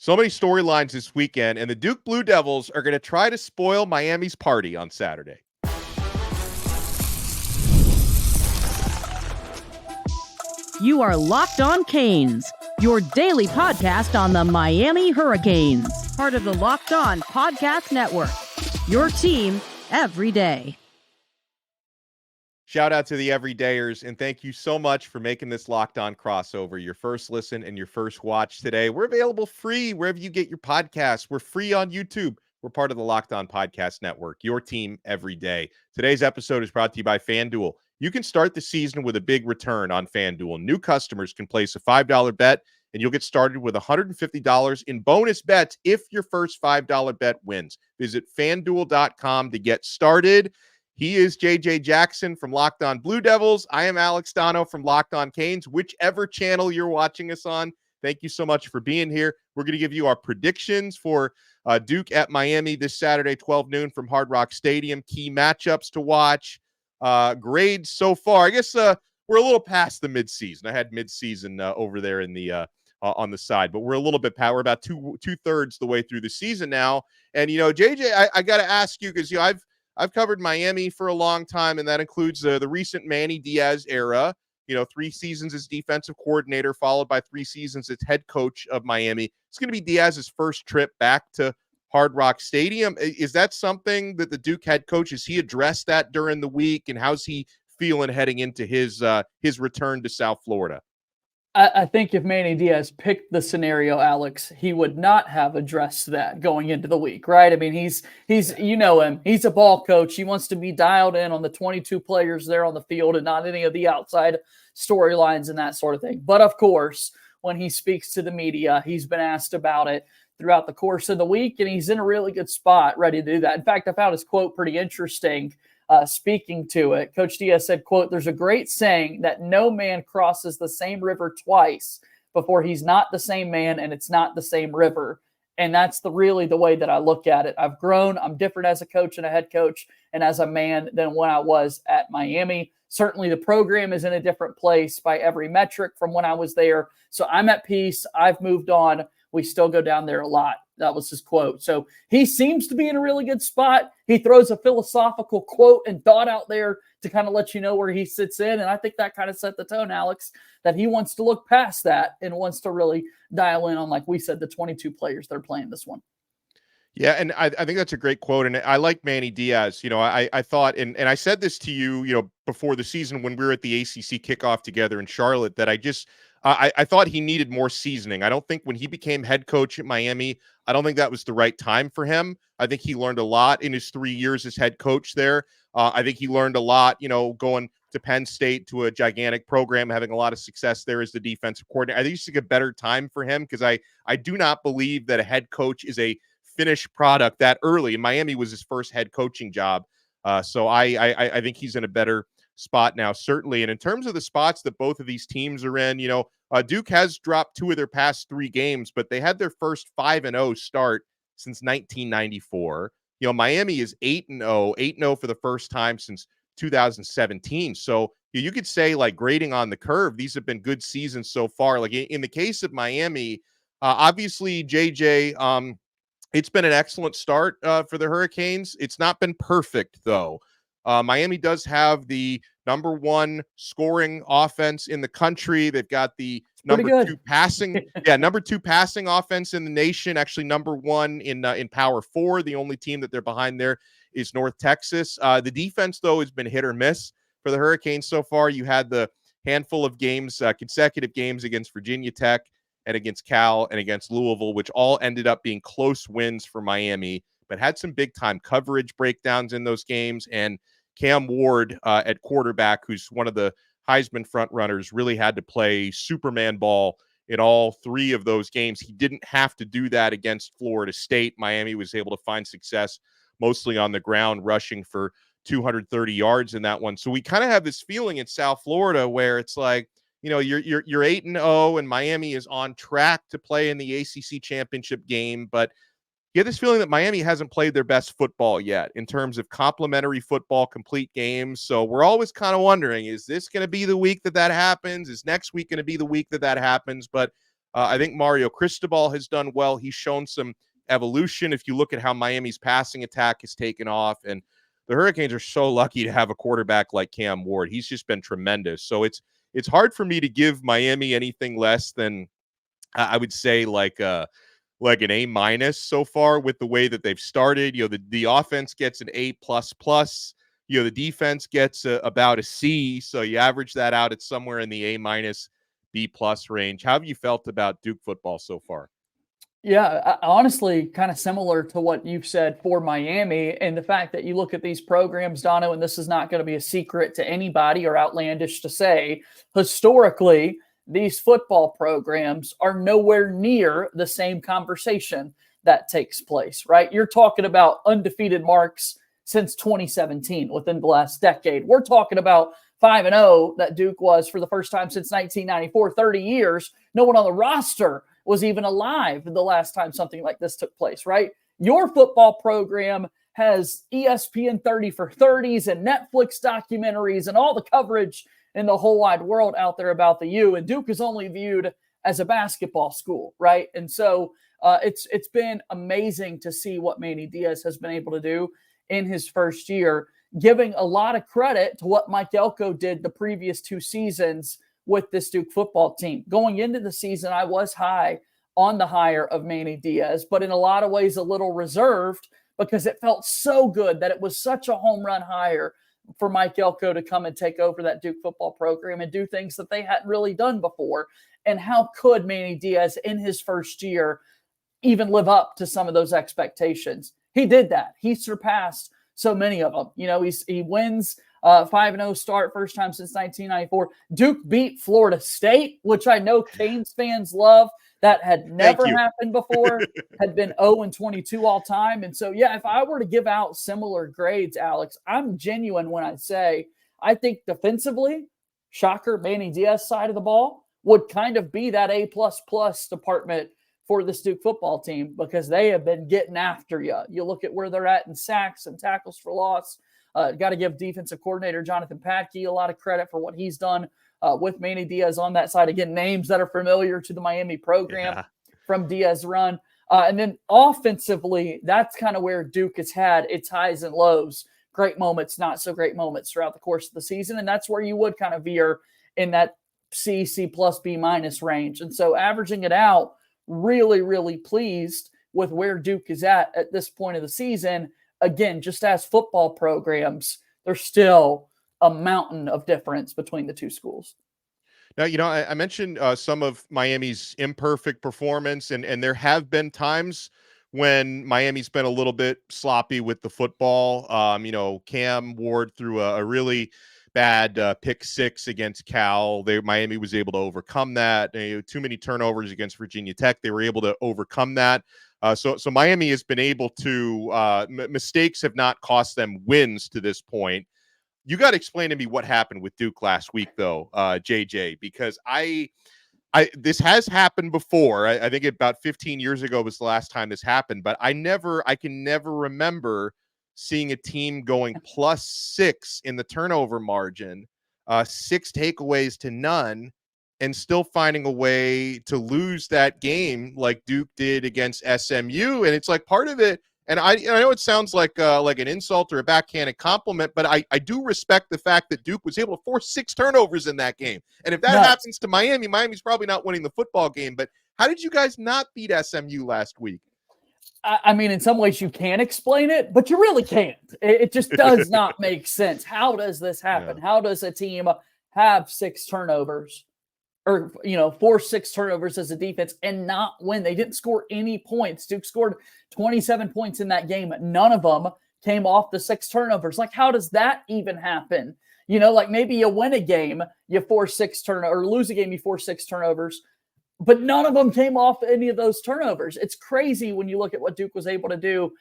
So many storylines this weekend, and the Duke Blue Devils are going to try to spoil Miami's party on Saturday. You are Locked On Canes, your daily podcast on the Miami Hurricanes, part of the Locked On Podcast Network, your team every day. Shout out to the everydayers, and thank you so much for making this Locked On crossover your first listen and your first watch today. We're available free wherever you get your podcasts. We're free on YouTube. We're part of the Locked On Podcast Network, your team every day. Today's episode is brought to you by FanDuel. You can start the season with a big return on FanDuel. New customers can place a $5 bet, and you'll get started with $150 in bonus bets if your first $5 bet wins. Visit FanDuel.com to get started. He is JJ Jackson from Locked On Blue Devils. I am Alex Dono from Locked On Canes, whichever channel you're watching us on. Thank you so much for being here. We're going to give you our predictions for Duke at Miami this Saturday, 12 noon from Hard Rock Stadium. Key matchups to watch. Grades so far. I guess we're a little past the midseason. I had midseason over there in the on the side, but we're a little bit we're about two-thirds the way through the season now. And JJ, I got to ask you because I've covered Miami for a long time, and that includes the recent Manny Diaz era. 3 seasons as defensive coordinator, followed by 3 seasons as head coach of Miami. It's going to be Diaz's first trip back to Hard Rock Stadium. Is that something that the Duke head coach, has he addressed that during the week, and how's he feeling heading into his return to South Florida? I think if Manny Diaz picked the scenario, Alex, he would not have addressed that going into the week, right? I mean, he's you know him. He's a ball coach. He wants to be dialed in on the 22 players there on the field and not any of the outside storylines and that sort of thing. But of course, when he speaks to the media, he's been asked about it throughout the course of the week, and he's in a really good spot ready to do that. In fact, I found his quote pretty interesting. Speaking to it, Coach Diaz said, quote, "There's a great saying that no man crosses the same river twice before he's not the same man and it's not the same river." And that's really the way that I look at it. I've grown. I'm different as a coach and a head coach and as a man than when I was at Miami. Certainly the program is in a different place by every metric from when I was there. So I'm at peace. I've moved on. We still go down there a lot. That was his quote. So he seems to be in a really good spot. He throws a philosophical quote and thought out there to kind of let you know where he sits in. And I think that kind of set the tone, Alex, that he wants to look past that and wants to really dial in on, like we said, the 22 players that are playing this one. Yeah, and I think that's a great quote. And I like Manny Diaz. I thought, and I said this to you, before the season when we were at the ACC kickoff together in Charlotte, that I thought he needed more seasoning. I don't think when he became head coach at Miami, I don't think that was the right time for him. I think he learned a lot in his 3 years as head coach there. I think he learned a lot, going to Penn State, to a gigantic program, having a lot of success there as the defensive coordinator. I think it's like a better time for him because I do not believe that a head coach is a finished product that early. And Miami was his first head coaching job. So I think he's in a better spot now, certainly. And in terms of the spots that both of these teams are in, Duke has dropped 2 of their past 3 games, but they had their first 5-0 start since 1994. Miami is 8-0, 8-0 for the first time since 2017. So you could say, like, grading on the curve, these have been good seasons so far. Like in the case of Miami, obviously, JJ, it's been an excellent start for the Hurricanes. It's not been perfect, though. Miami does have the number 1 scoring offense in the country. They've got the number 2 passing, number 2 passing offense in the nation. Actually, number 1 in Power 4. The only team that they're behind there is North Texas. The defense, though, has been hit or miss for the Hurricanes so far. You had the handful of games, consecutive games against Virginia Tech and against Cal and against Louisville, which all ended up being close wins for Miami, but had some big-time coverage breakdowns in those games. And Cam Ward at quarterback, who's one of the Heisman frontrunners, really had to play Superman ball in all 3 of those games. He didn't have to do that against Florida State. Miami was able to find success mostly on the ground, rushing for 230 yards in that one. So we kind of have this feeling in South Florida where it's like, you're 8-0 and Miami is on track to play in the ACC championship game, but you get this feeling that Miami hasn't played their best football yet in terms of complementary football, complete games. So we're always kind of wondering, is this going to be the week that happens? Is next week going to be the week that happens? But I think Mario Cristobal has done well. He's shown some evolution. If you look at how Miami's passing attack has taken off, and the Hurricanes are so lucky to have a quarterback like Cam Ward. He's just been tremendous. So it's hard for me to give Miami anything less than I would say like an A minus so far with the way that they've started. The offense gets an A plus plus. The defense gets about a C. So you average that out, it's somewhere in the A minus B plus range. How have you felt about Duke football so far? Yeah, honestly, kind of similar to what you've said for Miami, and the fact that you look at these programs, Dono, and this is not going to be a secret to anybody or outlandish to say, historically, these football programs are nowhere near the same conversation that takes place, right? You're talking about undefeated marks since 2017 within the last decade. We're talking about 5-0 that Duke was for the first time since 1994, 30 years. No one on the roster was even alive the last time something like this took place, right? Your football program has ESPN 30 for 30s and Netflix documentaries and all the coverage in the whole wide world out there about the U. And Duke is only viewed as a basketball school, right? And so it's been amazing to see what Manny Diaz has been able to do in his first year, giving a lot of credit to what Mike Elko did the previous 2 seasons with this Duke football team. Going into the season, I was high on the hire of Manny Diaz, but in a lot of ways a little reserved because it felt so good that it was such a home run hire for Mike Elko to come and take over that Duke football program and do things that they hadn't really done before. And how could Manny Diaz in his first year even live up to some of those expectations? He did that. He surpassed so many of them. He wins 5-0 start, first time since 1994. Duke beat Florida State, which I know Canes fans love. That had never happened before, had been 0-22 all time. And so, yeah, if I were to give out similar grades, Alex, I'm genuine when I say I think defensively, shocker, Manny Diaz side of the ball would kind of be that A++ department for this Duke football team because they have been getting after you. You look at where they're at in sacks and tackles for loss. Got to give defensive coordinator Jonathan Patke a lot of credit for what he's done with Manny Diaz on that side. Again, names that are familiar to the Miami program from Diaz run. And then offensively, that's kind of where Duke has had its highs and lows, great moments, not so great moments throughout the course of the season. And that's where you would kind of veer in that C plus, B minus range. And so averaging it out, really, really pleased with where Duke is at this point of the season. Again, just as football programs, there's still a mountain of difference between the two schools. Now, I mentioned some of Miami's imperfect performance, and there have been times when Miami's been a little bit sloppy with the football. Cam Ward threw a really bad pick 6 against Cal. Miami was able to overcome that. Too many turnovers against Virginia Tech. They were able to overcome that. So Miami has been able to mistakes have not cost them wins to this point. You got to explain to me what happened with Duke last week, though, JJ, because this has happened before. I think about 15 years ago was the last time this happened, but I can never remember seeing a team going +6 in the turnover margin, 6 takeaways to none, and still finding a way to lose that game like Duke did against SMU. And it's like part of it, and I know it sounds like an insult or a backhanded compliment, but I do respect the fact that Duke was able to force 6 turnovers in that game. And if that happens to Miami's probably not winning the football game. But how did you guys not beat SMU last week? I mean, in some ways you can explain it, but you really can't. It just does not make sense. How does this happen? Yeah. How does a team have 6 turnovers or, force 6 turnovers as a defense and not win? They didn't score any points. Duke scored 27 points in that game. None of them came off the 6 turnovers. Like, how does that even happen? Like maybe you win a game, you force 6 turnovers, or lose a game, you force 6 turnovers. But none of them came off any of those turnovers. It's crazy when you look at what Duke was able to do.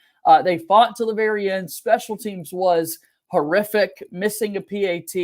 They fought to the very end. Special teams was horrific, missing a PAT.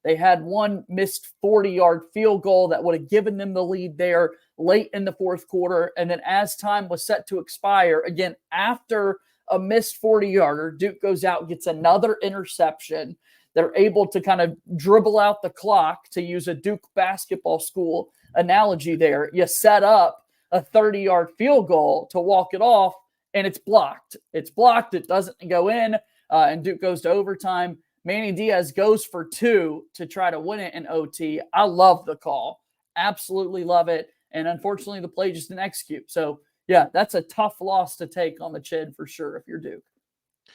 They had one missed 40-yard field goal that would have given them the lead there late in the fourth quarter. And then as time was set to expire, again, after a missed 40-yarder, Duke goes out, gets another interception. They're able to kind of dribble out the clock, to use a Duke basketball school analogy there. You set up a 30-yard field goal to walk it off, and it's blocked. It's blocked. It doesn't go in, and Duke goes to overtime. Manny Diaz goes for 2 to try to win it in OT. I love the call. Absolutely love it. And unfortunately, the play just didn't execute. So, yeah, that's a tough loss to take on the chin for sure if you're Duke.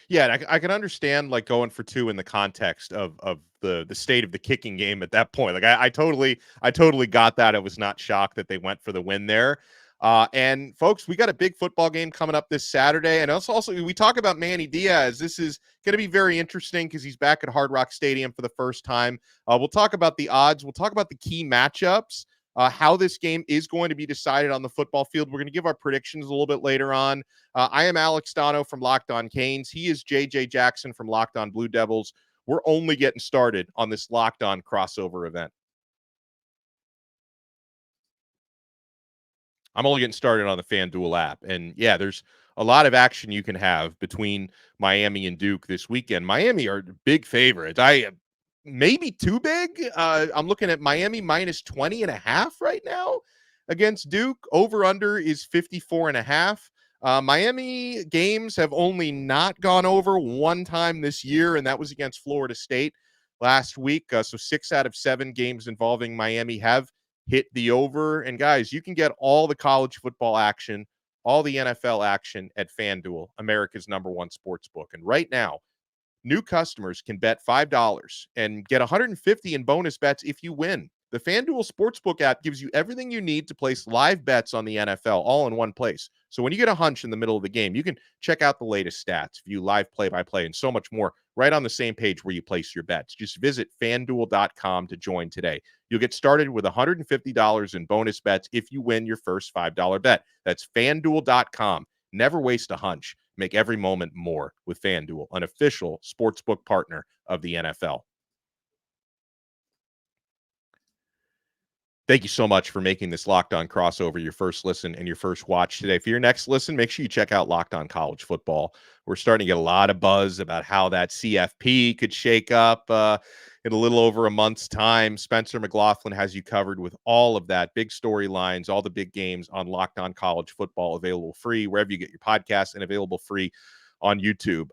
Yeah, and I can understand like going for 2 in the context of the state of the kicking game at that point. Like I totally got that. I was not shocked that they went for the win there. And folks, we got a big football game coming up this Saturday. And also we talk about Manny Diaz. This is going to be very interesting because he's back at Hard Rock Stadium for the first time. We'll talk about the odds. We'll talk about the key matchups, how this game is going to be decided on the football field. We're going to give our predictions a little bit later on. I am Alex Dono from Locked On Canes. He is JJ Jackson from Locked On Blue Devils. We're only getting started on this Locked On crossover event. I'm only getting started on the FanDuel app. And yeah, there's a lot of action you can have between Miami and Duke this weekend. Miami are big favorites. Maybe too big. I'm looking at Miami minus 20.5 right now against Duke. Over under is 54.5. Miami games have only not gone over one time this year, and that was against Florida State last week. So 6 out of 7 games involving Miami have hit the over. And guys, you can get all the college football action, all the NFL action at FanDuel, America's #1 sports book. And right now, new customers can bet $5 and get $150 in bonus bets if you win. The FanDuel Sportsbook app gives you everything you need to place live bets on the NFL all in one place. So when you get a hunch in the middle of the game, you can check out the latest stats, view live play-by-play, and so much more right on the same page where you place your bets. Just visit FanDuel.com to join today. You'll get started with $150 in bonus bets if you win your first $5 bet. That's FanDuel.com. Never waste a hunch. Make every moment more with FanDuel, an official sportsbook partner of the NFL. Thank you so much for making this Locked On crossover your first listen and your first watch today. For your next listen, make sure you check out Locked On College Football. We're starting to get a lot of buzz about how that CFP could shake up in a little over a month's time. Spencer McLaughlin has you covered with all of that, big storylines, all the big games on Locked On College Football, available free wherever you get your podcasts and available free on YouTube.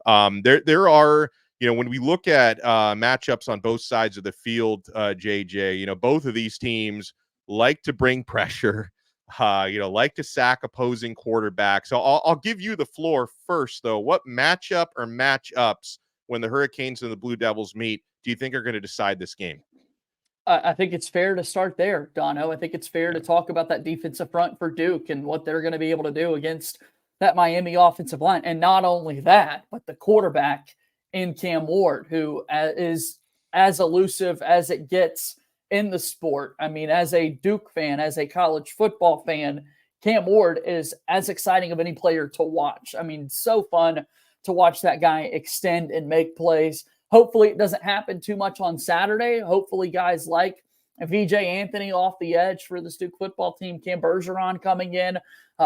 There are, when we look at matchups on both sides of the field, JJ, both of these teams like to bring pressure, like to sack opposing quarterbacks. So I'll give you the floor first, though. What matchup or matchups, when the Hurricanes and the Blue Devils meet, do you think are going to decide this game? I think it's fair to start there, Dono. I think it's fair to talk about that defensive front for Duke and what they're going to be able to do against that Miami offensive line. And not only that, but the quarterback in Cam Ward, who is as elusive as it gets in the sport. I mean, as a Duke fan, as a college football fan, Cam Ward is as exciting of any player to watch. I mean, so fun to watch that guy extend and make plays. Hopefully it doesn't happen too much on Saturday. Hopefully guys like VJ Anthony off the edge for the Duke football team, Cam Bergeron coming in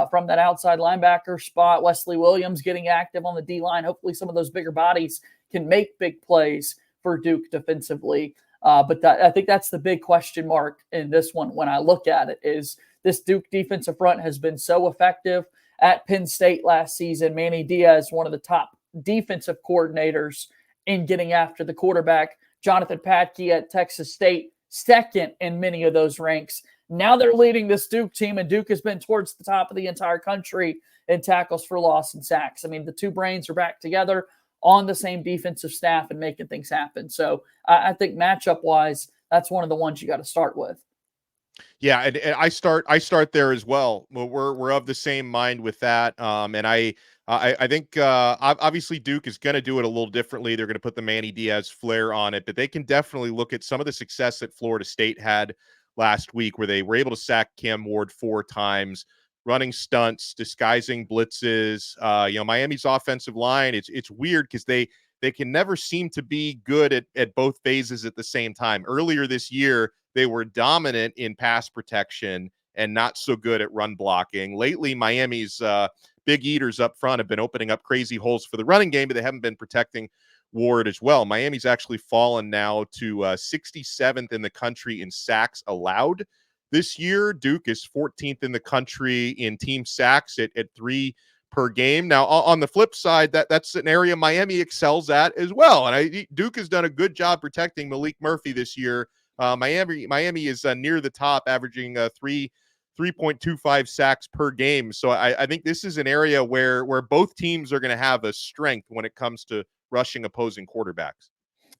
from that outside linebacker spot, Wesley Williams getting active on the D-line. Hopefully some of those bigger bodies can make big plays for Duke defensively. But I think that's the big question mark in this one when I look at it, is this Duke defensive front has been so effective at Penn State last season. Manny Diaz, one of the top defensive coordinators in getting after the quarterback. Jonathan Patke at Texas State, second in many of those ranks. Now they're leading this Duke team, and Duke has been towards the top of the entire country in tackles for loss and sacks. I mean, the two brains are back together on the same defensive staff and making things happen. So I think matchup-wise, that's one of the ones you got to start with. Yeah, and I start there as well. We're of the same mind with that. And I think obviously Duke is going to do it a little differently. They're going to put the Manny Diaz flair on it, but they can definitely look at some of the success that Florida State had last week, where they were able to sack Cam Ward 4 times, running stunts, disguising blitzes. Miami's offensive line, it's weird because they can never seem to be good at both phases at the same time. Earlier this year, they were dominant in pass protection and not so good at run blocking. Lately, Miami's big eaters up front have been opening up crazy holes for the running game, but they haven't been protecting Ward as well. Miami's actually fallen now to 67th in the country in sacks allowed This year, Duke is 14th in the country in team sacks at 3 per game. Now, on the flip side, that's an area Miami excels at as well. And Duke has done a good job protecting Malik Murphy this year. Miami is near the top, averaging 3.25 sacks per game. So I think this is an area where both teams are going to have a strength when it comes to rushing opposing quarterbacks.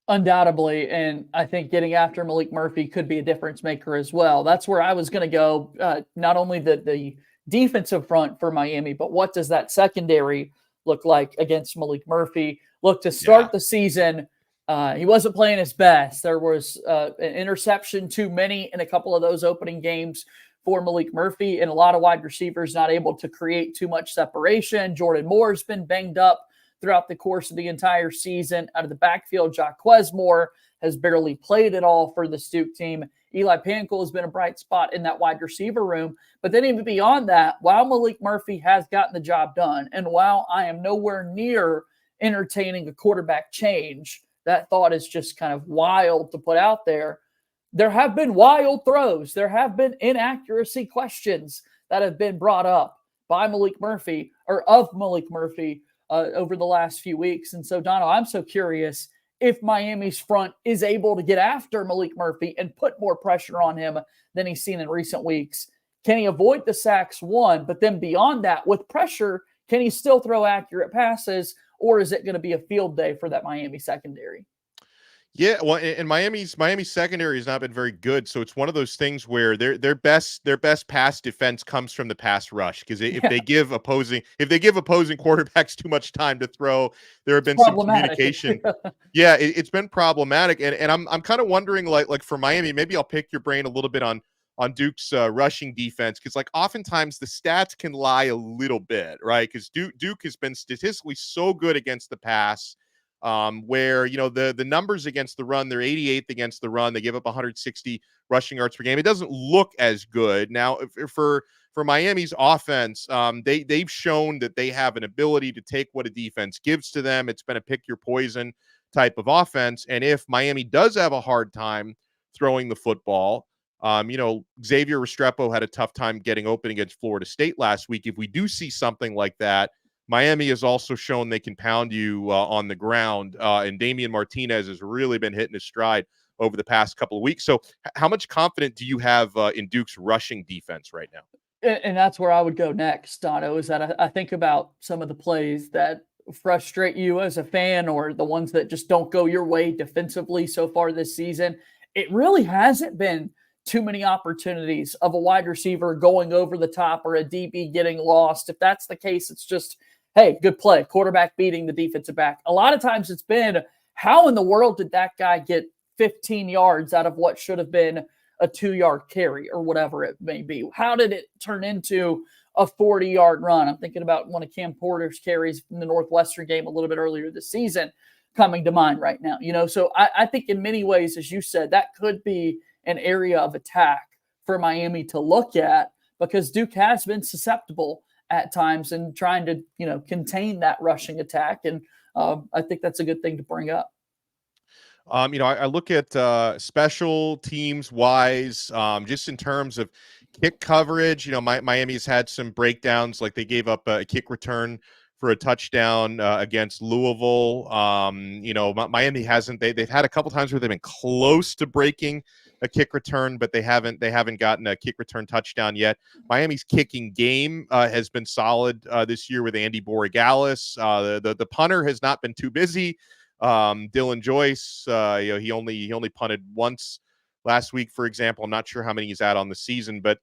Undoubtedly, and I think getting after Malik Murphy could be a difference maker as well. That's where I was going to go. Not only the defensive front for Miami, but what does that secondary look like against Malik Murphy? Look, to start the season, he wasn't playing his best. There was an interception too many in a couple of those opening games for Malik Murphy, and a lot of wide receivers not able to create too much separation. Jordan Moore's been banged up throughout the course of the entire season. Out of the backfield, Jaquez Moore has barely played at all for the Duke team. Eli Pankel has been a bright spot in that wide receiver room. But then even beyond that, while Malik Murphy has gotten the job done, and while I am nowhere near entertaining a quarterback change, that thought is just kind of wild to put out there. There have been wild throws. There have been inaccuracy questions that have been brought up by Malik Murphy or of Malik Murphy over the last few weeks. And so, Dono, I'm so curious if Miami's front is able to get after Malik Murphy and put more pressure on him than he's seen in recent weeks. Can he avoid the sacks, one, but then beyond that, with pressure, can he still throw accurate passes, or is it going to be a field day for that Miami secondary? Yeah, well, and Miami's secondary has not been very good, so it's one of those things where their best pass defense comes from the pass rush, because if they give opposing quarterbacks too much time to throw, there have been some communication. Yeah, it's been problematic, and I'm kind of wondering, like for Miami, maybe I'll pick your brain a little bit on Duke's rushing defense, because like oftentimes the stats can lie a little bit, right? Because Duke has been statistically so good against the pass. Where, the numbers against the run, they're 88th against the run. They give up 160 rushing yards per game. It doesn't look as good. Now, for Miami's offense, they've shown that they have an ability to take what a defense gives to them. It's been a pick your poison type of offense. And if Miami does have a hard time throwing the football, Xavier Restrepo had a tough time getting open against Florida State last week. If we do see something like that, Miami has also shown they can pound you on the ground, and Damian Martinez has really been hitting his stride over the past couple of weeks. So how much confidence do you have in Duke's rushing defense right now? And that's where I would go next, Dono, is that I think about some of the plays that frustrate you as a fan, or the ones that just don't go your way defensively so far this season. It really hasn't been too many opportunities of a wide receiver going over the top or a DB getting lost. If that's the case, it's just, hey, good play, quarterback beating the defensive back. A lot of times it's been, how in the world did that guy get 15 yards out of what should have been a 2-yard carry or whatever it may be? How did it turn into a 40-yard run? I'm thinking about one of Cam Porter's carries from the Northwestern game a little bit earlier this season coming to mind right now. So I think in many ways, as you said, that could be an area of attack for Miami to look at, because Duke has been susceptible at times in trying to, contain that rushing attack. And I think that's a good thing to bring up. I look at special teams wise, just in terms of kick coverage. Miami's had some breakdowns, like they gave up a kick return for a touchdown against Louisville. Miami hasn't. They've had a couple times where they've been close to breaking a kick return, but they haven't gotten a kick return touchdown yet. Miami's kicking game has been solid this year with Andy Borregales. The punter has not been too busy. Dylan Joyce, he only punted once last week, for example. I'm not sure how many he's at on the season, but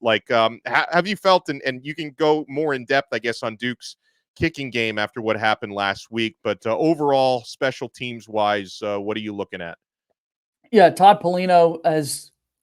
have you felt, and you can go more in depth, I guess, on Duke's kicking game after what happened last week, but overall, special teams wise, what are you looking at? Yeah, Todd Palino,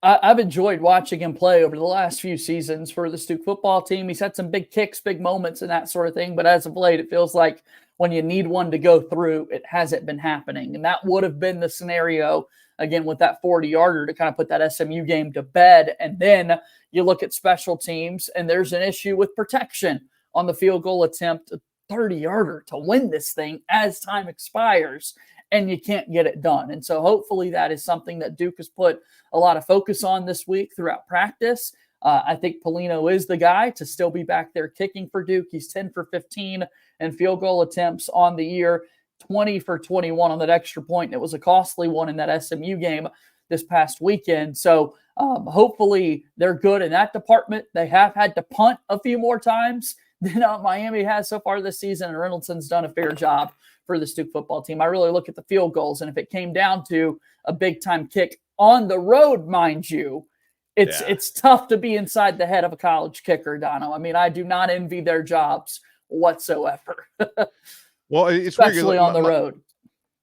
I've enjoyed watching him play over the last few seasons for the Duke football team. He's had some big kicks, big moments, and that sort of thing. But as of late, it feels like when you need one to go through, it hasn't been happening. And that would have been the scenario, again, with that 40-yarder to kind of put that SMU game to bed. And then you look at special teams, and there's an issue with protection on the field goal attempt, a 30-yarder to win this thing as time expires, and you can't get it done. And so hopefully that is something that Duke has put a lot of focus on this week throughout practice. I think Palino is the guy to still be back there kicking for Duke. He's 10 for 15 in field goal attempts on the year, 20 for 21 on that extra point. And it was a costly one in that SMU game this past weekend. So hopefully they're good in that department. They have had to punt a few more times than Miami has so far this season, and Reynoldson's done a fair job for the Duke football team. I really look at the field goals, and if it came down to a big-time kick on the road, mind you, it's tough to be inside the head of a college kicker, Dono. I mean, I do not envy their jobs whatsoever. Well, it's especially weird. on the road.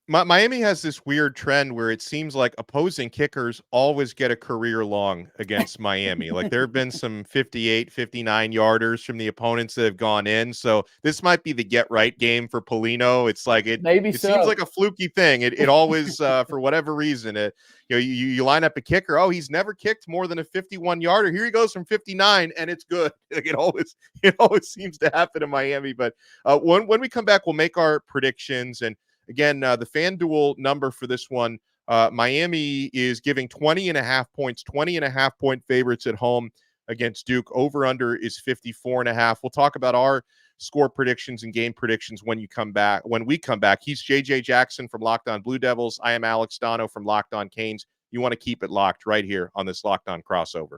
Miami has this weird trend where it seems like opposing kickers always get a career long against Miami. Like there have been some 58, 59 yarders from the opponents that have gone in. So this might be the get right game for Polino. It's like it seems like a fluky thing. It always, for whatever reason, you line up a kicker. Oh, he's never kicked more than a 51 yarder. Here he goes from 59 and it's good. Like it always seems to happen in Miami. But when we come back, we'll make our predictions. And again, the FanDuel number for this one, Miami is giving 20.5 points, 20.5 point favorites at home against Duke. Over under is 54.5. We'll talk about our score predictions and game predictions when we come back. He's JJ Jackson from Locked On Blue Devils. I am Alex Dono from Locked On Canes. You want to keep it locked right here on this Locked On crossover.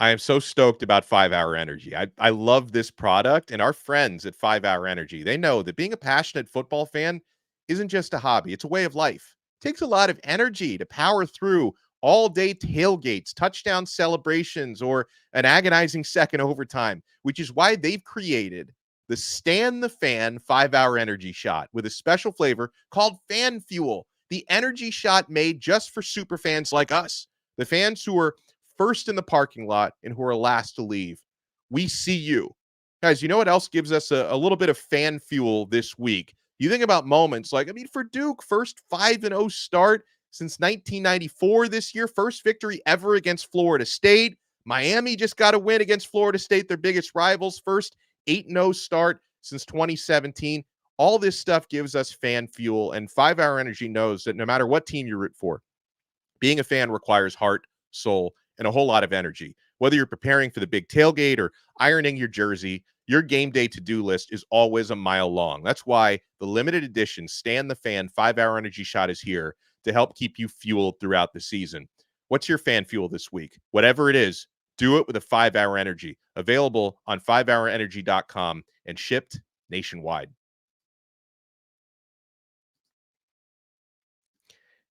I am so stoked about 5 Hour Energy. I love this product, and our friends at 5 Hour Energy, they know that being a passionate football fan isn't just a hobby. It's a way of life. It takes a lot of energy to power through all-day tailgates, touchdown celebrations, or an agonizing second overtime, which is why they've created the Stan the Fan 5 Hour Energy Shot with a special flavor called Fan Fuel, the energy shot made just for super fans like us, the fans who are first in the parking lot and who are last to leave. We see you. Guys, you know what else gives us a little bit of fan fuel this week? You think about moments like, for Duke, first 5-0 start since 1994 this year, first victory ever against Florida State. Miami just got a win against Florida State, their biggest rivals, first 8-0 start since 2017. All this stuff gives us fan fuel, and 5 Hour Energy knows that no matter what team you root for, being a fan requires heart, soul, and a whole lot of energy. Whether you're preparing for the big tailgate or ironing your jersey, your game day to-do list is always a mile long. That's why the limited edition Stan the Fan 5 Hour Energy Shot is here to help keep you fueled throughout the season. What's your fan fuel this week? Whatever it is, do it with a 5 Hour Energy. Available on 5hourenergy.com and shipped nationwide.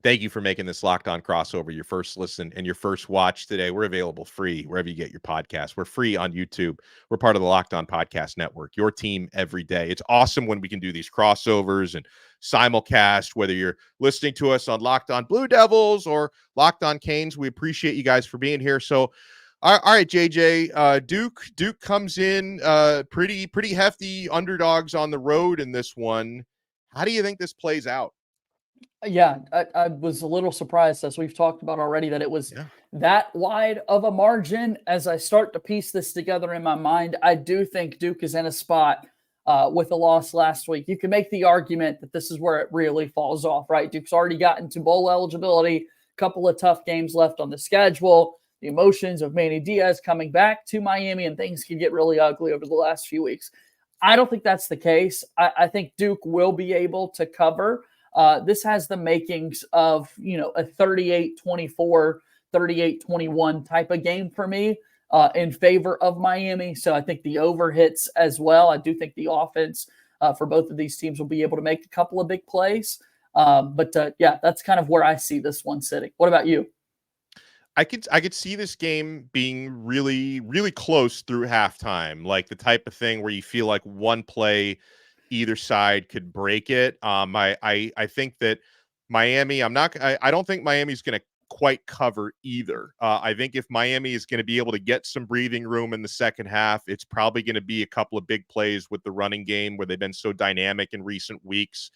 Thank you for making this Locked On crossover your first listen and your first watch today. We're available free wherever you get your podcasts. We're free on YouTube. We're part of the Locked On Podcast Network, your team every day. It's awesome when we can do these crossovers and simulcast, whether you're listening to us on Locked On Blue Devils or Locked On Canes. We appreciate you guys for being here. So, all right, JJ, Duke comes in pretty hefty underdogs on the road in this one. How do you think this plays out? Yeah, I was a little surprised, as we've talked about already, that it was that wide of a margin. As I start to piece this together in my mind, I do think Duke is in a spot with a loss last week. You can make the argument that this is where it really falls off, right? Duke's already gotten to bowl eligibility, a couple of tough games left on the schedule, the emotions of Manny Diaz coming back to Miami, and things can get really ugly over the last few weeks. I don't think that's the case. I think Duke will be able to cover. This has the makings of, a 38-24, 38-21 type of game for me in favor of Miami. So I think the over hits as well. I do think the offense for both of these teams will be able to make a couple of big plays. But that's kind of where I see this one sitting. What about you? I could see this game being really, really close through halftime, like the type of thing where you feel like one play either side could break it. I think that Miami, I don't think Miami's going to quite cover either. I think if Miami is going to be able to get some breathing room in the second half, it's probably going to be a couple of big plays with the running game where they've been so dynamic in recent weeks.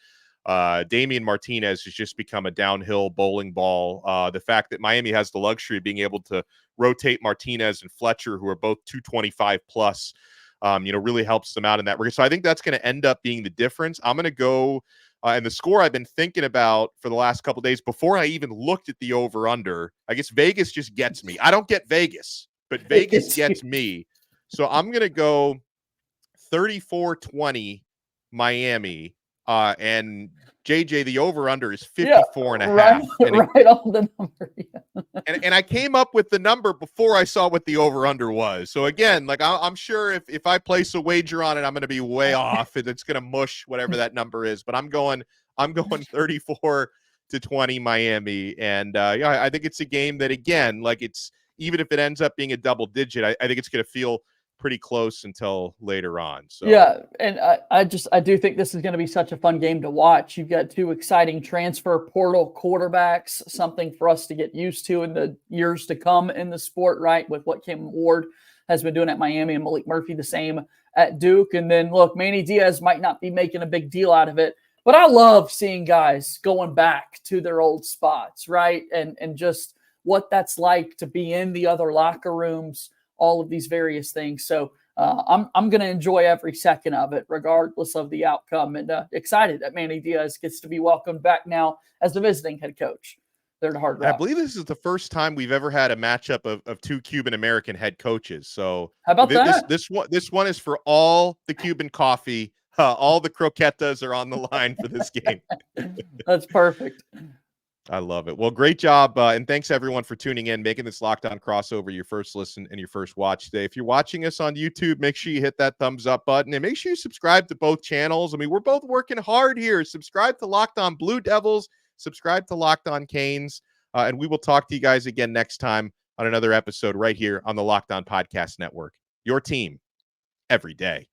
Damian Martinez has just become a downhill bowling ball. The fact that Miami has the luxury of being able to rotate Martinez and Fletcher, who are both 225 plus, really helps them out in that regard. So I think that's going to end up being the difference. I'm going to go And the score I've been thinking about for the last couple of days before I even looked at the over-under, I guess Vegas just gets me. I don't get Vegas, but Vegas gets me. So I'm going to go 34-20 Miami. And JJ, the over-under is 54 and a half. Right on the number. Yeah. And I came up with the number before I saw what the over-under was. So again, like I'm sure if I place a wager on it, I'm going to be way off, and it's going to mush whatever that number is. But I'm going 34-20 Miami, and I think it's a game that, again, like, it's, even if it ends up being a double digit, I think it's going to feel pretty close until later on. So yeah, and I do think this is going to be such a fun game to watch. You've got two exciting transfer portal quarterbacks, something for us to get used to in the years to come in the sport, right? With what Kim Ward has been doing at Miami and Malik Murphy the same at Duke. And then look, Manny Diaz might not be making a big deal out of it, but I love seeing guys going back to their old spots, right? And just what that's like to be in the other locker rooms, all of these various things. So I'm going to enjoy every second of it, regardless of the outcome, and excited that Manny Diaz gets to be welcomed back now as the visiting head coach there at Hard Rock. I believe this is the first time we've ever had a matchup of two Cuban American head coaches. So how about that? This one is for all the Cuban coffee. All the croquetas are on the line for this game. That's perfect. I love it. Well, great job. And thanks everyone for tuning in, making this Locked On crossover your first listen and your first watch today. If you're watching us on YouTube, make sure you hit that thumbs up button and make sure you subscribe to both channels. I mean, we're both working hard here. Subscribe to Locked On Blue Devils, subscribe to Locked On Canes, and we will talk to you guys again next time on another episode right here on the Locked On Podcast Network. Your team every day.